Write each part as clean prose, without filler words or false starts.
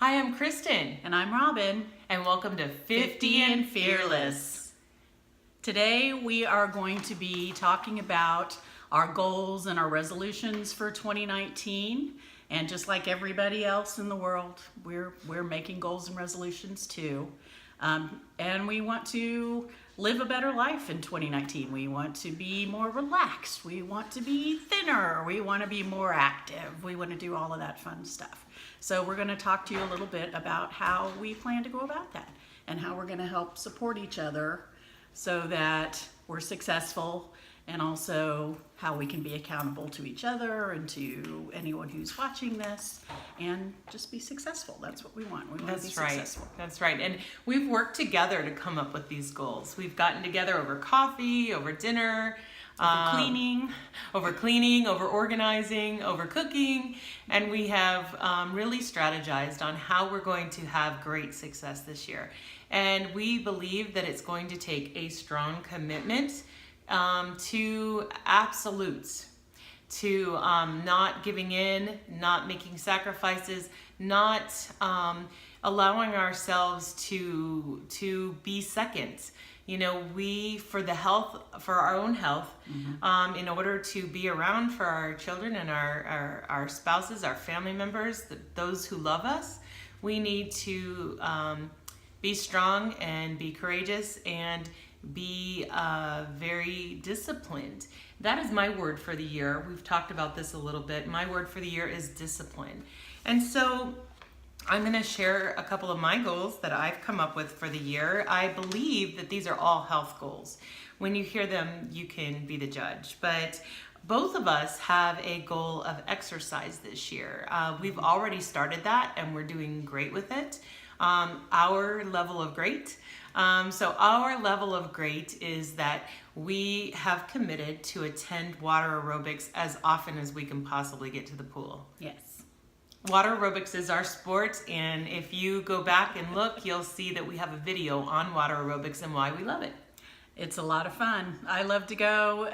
Hi, I'm Kristen, And I'm Robin. and welcome to 50 and Fearless. Today we are going to be talking about our goals and our resolutions for 2019. And just like everybody else in the world, we're making goals and resolutions too. And we want to live a better life in 2019. We want to be more relaxed. We want to be thinner. We want to be more active. We want to do all of that fun stuff. So we're going to talk to you a little bit about how we plan to go about that and how we're going to help support each other so that we're successful, and also how we can be accountable to each other and to anyone who's watching this and just be successful. That's what we want. We want to be successful. That's right. And we've worked together to come up with these goals. We've gotten together over coffee, over dinner, over cleaning, over organizing, over cooking, and we have really strategized on how we're going to have great success this year. And we believe that it's going to take a strong commitment to absolutes, to not giving in, not making sacrifices, not allowing ourselves to be seconds. You know, for our own health, in order to be around for our children and our spouses, our family members, those who love us, we need to be strong and be courageous and be very disciplined. That is my word for the year. We've talked about this a little bit. My word for the year is discipline. And so I'm going to share a couple of my goals that I've come up with for the year. I believe that these are all health goals. When you hear them, you can be the judge. But both of us have a goal of exercise this year. We've already started that and we're doing great with it. Our level of great is that we have committed to attend water aerobics as often as we can possibly get to the pool. Yes. Water aerobics is our sport, and if you go back and look, you'll see that we have a video on water aerobics and why we love it. It's a lot of fun. I love to go.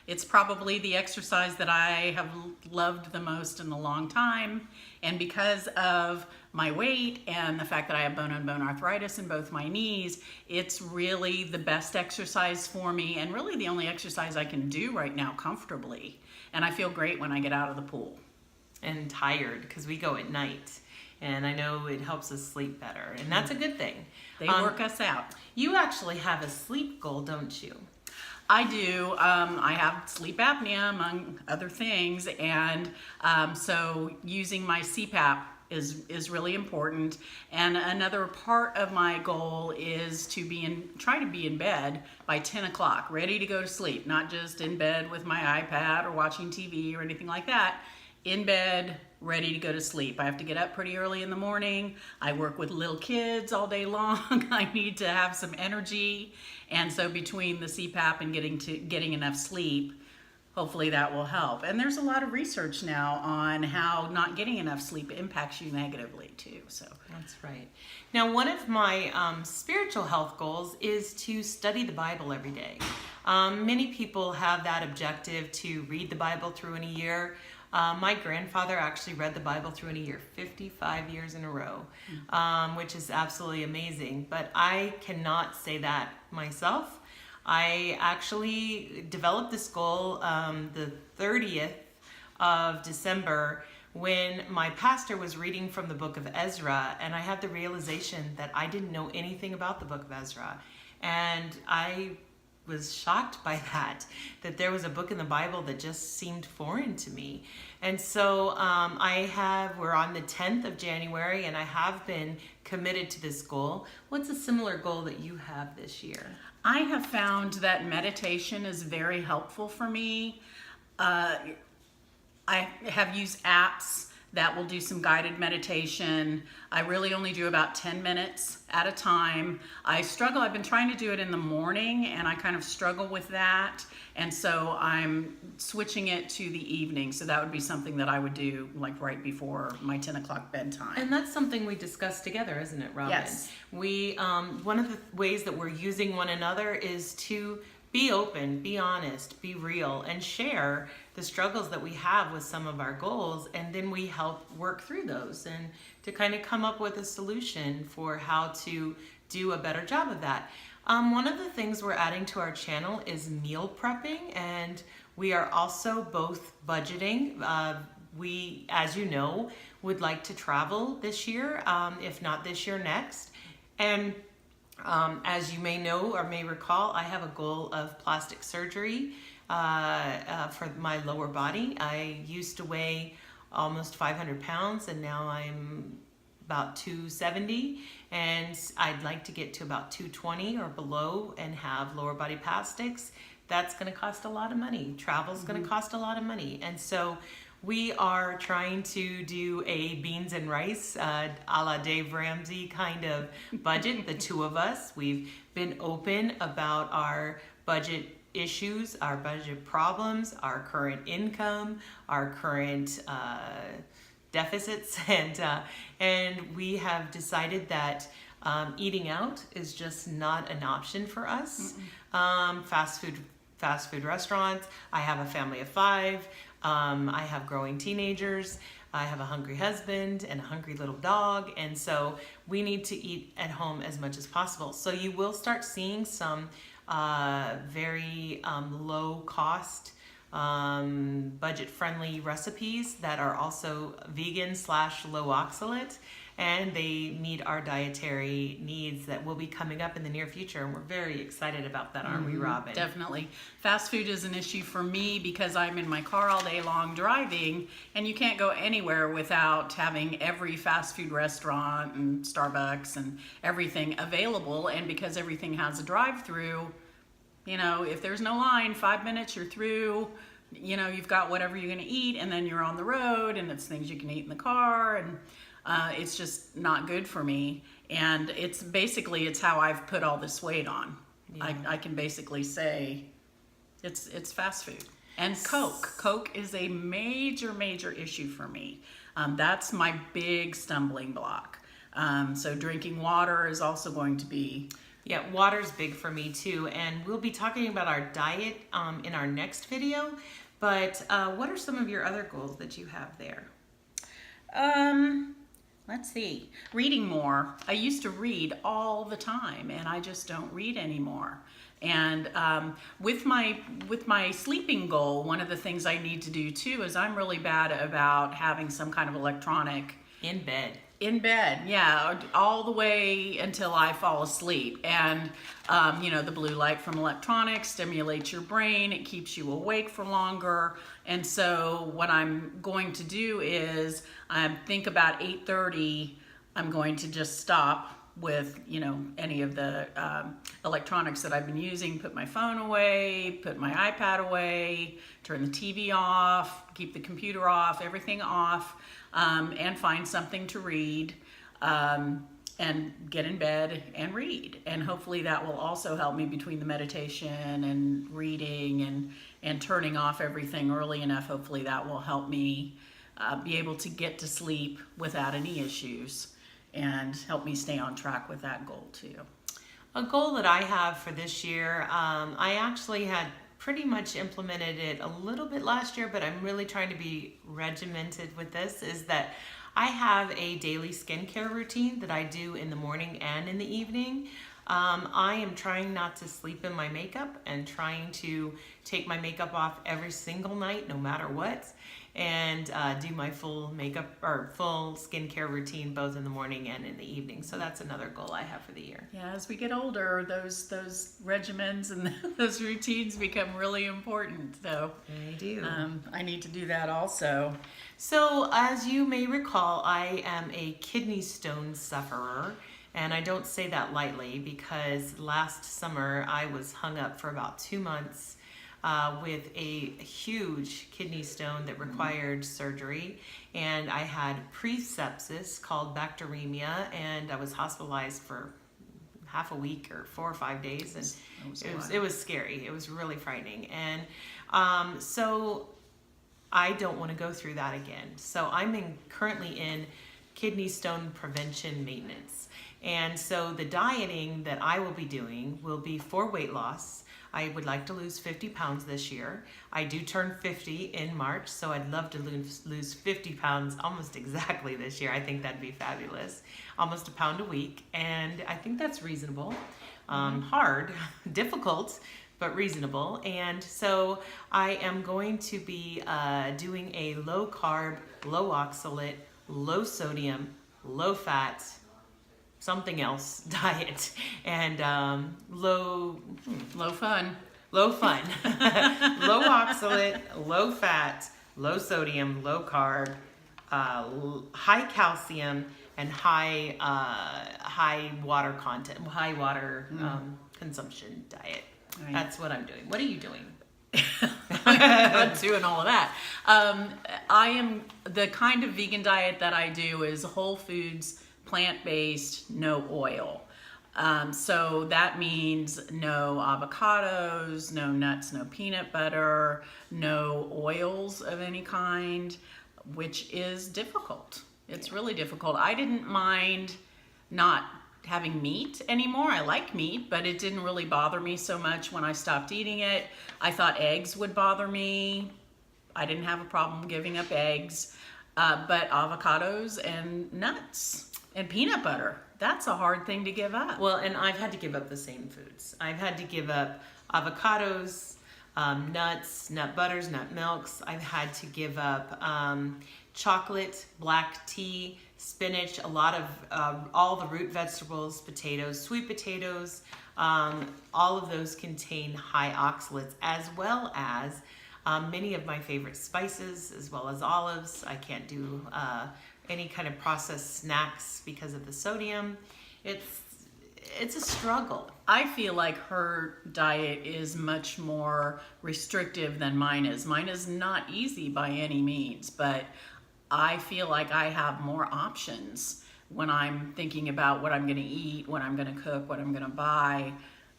It's probably the exercise that I have loved the most in a long time. And because of my weight and the fact that I have bone-on-bone arthritis in both my knees, it's really the best exercise for me and really the only exercise I can do right now comfortably. And I feel great when I get out of the pool. And tired because we go at night. And I know it helps us sleep better. And that's a good thing. They work us out. You actually have a sleep goal, don't you? I do. I have sleep apnea, among other things. And so using my CPAP is really important. And another part of my goal is to try to be in bed by 10 o'clock, ready to go to sleep. Not just in bed with my iPad or watching TV or anything like that. In bed, ready to go to sleep. I have to get up pretty early in the morning. I work with little kids all day long. I need to have some energy. And so between the CPAP and getting enough sleep, hopefully that will help. And there's a lot of research now on how not getting enough sleep impacts you negatively too. So that's right. Now, one of my spiritual health goals is to study the Bible every day. Many people have that objective to read the Bible through in a year. My grandfather actually read the Bible through in a year, 55 years in a row, which is absolutely amazing. But I cannot say that myself. I actually developed this goal the 30th of December when my pastor was reading from the book of Ezra, and I had the realization that I didn't know anything about the book of Ezra. And I was shocked by that there was a book in the Bible that just seemed foreign to me. And so we're on the 10th of January and I have been committed to this goal. What's a similar goal that you have this year? I have found that meditation is very helpful for me. I have used apps that will do some guided meditation. I really only do about 10 minutes at a time. I've been trying to do it in the morning and I kind of struggle with that. And so I'm switching it to the evening. So that would be something that I would do like right before my 10 o'clock bedtime. And that's something we discussed together, isn't it, Robin? Yes. One of the ways that we're using one another is to be open, be honest, be real, and share the struggles that we have with some of our goals, and then we help work through those and to kind of come up with a solution for how to do a better job of that. One of the things we're adding to our channel is meal prepping, and we are also both budgeting. We, as you know, would like to travel this year, if not this year, next. And as you may know or may recall, I have a goal of plastic surgery for my lower body. I used to weigh almost 500 pounds, and now I'm about 270, and I'd like to get to about 220 or below and have lower body plastics. That's going to cost a lot of money. Travel's going to cost a lot of money, and so we are trying to do a beans and rice a la Dave Ramsey kind of budget, the two of us. We've been open about our budget issues, our budget problems, our current income, our current deficits, and we have decided that eating out is just not an option for us. Fast food restaurants. I have a family of 5. I have growing teenagers. I have a hungry husband and a hungry little dog, and so we need to eat at home as much as possible. So you will start seeing some very low cost, budget-friendly recipes that are also vegan/low oxalate, and they meet our dietary needs that will be coming up in the near future, and we're very excited about that, aren't we, Robin? Definitely. Fast food is an issue for me because I'm in my car all day long driving, and you can't go anywhere without having every fast food restaurant and Starbucks and everything available, and because everything has a drive-through, you know, if there's no line, 5 minutes, you're through. You know, you've got whatever you're going to eat, and then you're on the road, and it's things you can eat in the car, and it's just not good for me. And it's how I've put all this weight on. Yeah. I can basically say it's fast food. And Coke is a major issue for me. That's my big stumbling block. So drinking water is also going to be... Yeah, water's big for me too, and we'll be talking about our diet in our next video. But what are some of your other goals that you have there? Let's see. Reading more. I used to read all the time, and I just don't read anymore. And with my sleeping goal, one of the things I need to do too is I'm really bad about having some kind of electronic in bed. In bed, yeah, all the way until I fall asleep. And, you know, the blue light from electronics stimulates your brain. It keeps you awake for longer. And so what I'm going to do is think about 8:30, I'm going to just stop with, you know, any of the electronics that I've been using, put my phone away, put my iPad away, turn the TV off, keep the computer off, everything off. And find something to read, and get in bed and read. And hopefully that will also help me between the meditation and reading and turning off everything early enough. Hopefully that will help me be able to get to sleep without any issues and help me stay on track with that goal too. A goal that I have for this year, I actually had pretty much implemented it a little bit last year, but I'm really trying to be regimented with this, is that I have a daily skincare routine that I do in the morning and in the evening. I am trying not to sleep in my makeup and trying to take my makeup off every single night, no matter what, and do my full makeup or full skincare routine both in the morning and in the evening. So that's another goal I have for the year. Yeah, as we get older, those regimens and those routines become really important. So they do. I need to do that also. So as you may recall, I am a kidney stone sufferer. And I don't say that lightly because last summer I was hung up for about 2 months with a huge kidney stone that required surgery. And I had pre-sepsis called bacteremia, and I was hospitalized for half a week or 4 or 5 days. And it was scary. It was really frightening. And so I don't want to go through that again. So I'm currently in kidney stone prevention maintenance. And so the dieting that I will be doing will be for weight loss. I would like to lose 50 pounds this year. I do turn 50 in March, so I'd love to lose 50 pounds almost exactly this year. I think that'd be fabulous. Almost a pound a week, and I think that's reasonable. Hard, difficult, but reasonable. And so I am going to be doing a low carb, low oxalate, low sodium, low fat, something else diet, and low fun, low oxalate, low fat, low sodium, low carb, high calcium, and high water content, high water consumption diet. Right. That's what I'm doing. What are you doing? I'm doing all of that. I am the kind of vegan diet that I do is whole foods, plant-based, no oil. So that means no avocados, no nuts, no peanut butter, no oils of any kind, which is difficult. It's really difficult. I didn't mind not having meat anymore. I like meat, but it didn't really bother me so much when I stopped eating it. I thought eggs would bother me. I didn't have a problem giving up eggs, but avocados and nuts and peanut butter, that's a hard thing to give up. Well, and I've had to give up the same foods. I've had to give up avocados, nuts, nut butters, nut milks. I've had to give up chocolate, black tea, spinach, a lot of all the root vegetables, potatoes, sweet potatoes. All of those contain high oxalates, as well as many of my favorite spices, as well as olives. I can't do any kind of processed snacks because of the sodium. It's a struggle. I feel like her diet is much more restrictive than mine is. Mine is not easy by any means, but I feel like I have more options when I'm thinking about what I'm going to eat, what I'm going to cook, what I'm going to buy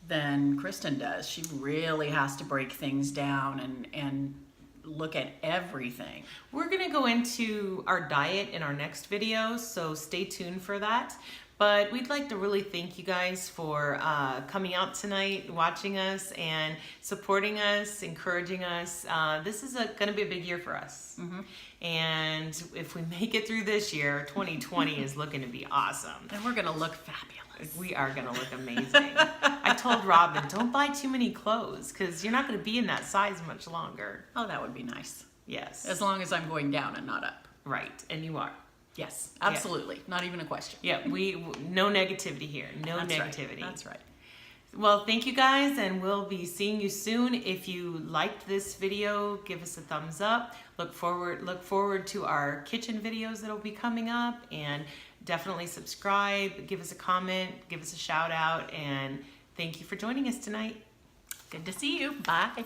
than Kristen does. She really has to break things down and look at everything. We're going to go into our diet in our next video, so stay tuned for that. But we'd like to really thank you guys for coming out tonight, watching us, and supporting us, encouraging us. This is going to be a big year for us. Mm-hmm. And if we make it through this year, 2020 is looking to be awesome. And we're going to look fabulous. We are going to look amazing. I told Robin, don't buy too many clothes because you're not going to be in that size much longer. Oh, that would be nice. Yes. As long as I'm going down and not up. Right, and you are. Yes, absolutely. Yeah. Not even a question. Yeah, no negativity here. No That's negativity. Right. That's right. Well, thank you guys, and we'll be seeing you soon. If you liked this video, give us a thumbs up. Look forward to our kitchen videos that'll be coming up, and definitely subscribe, give us a comment, give us a shout out, and thank you for joining us tonight. Good to see you. Bye.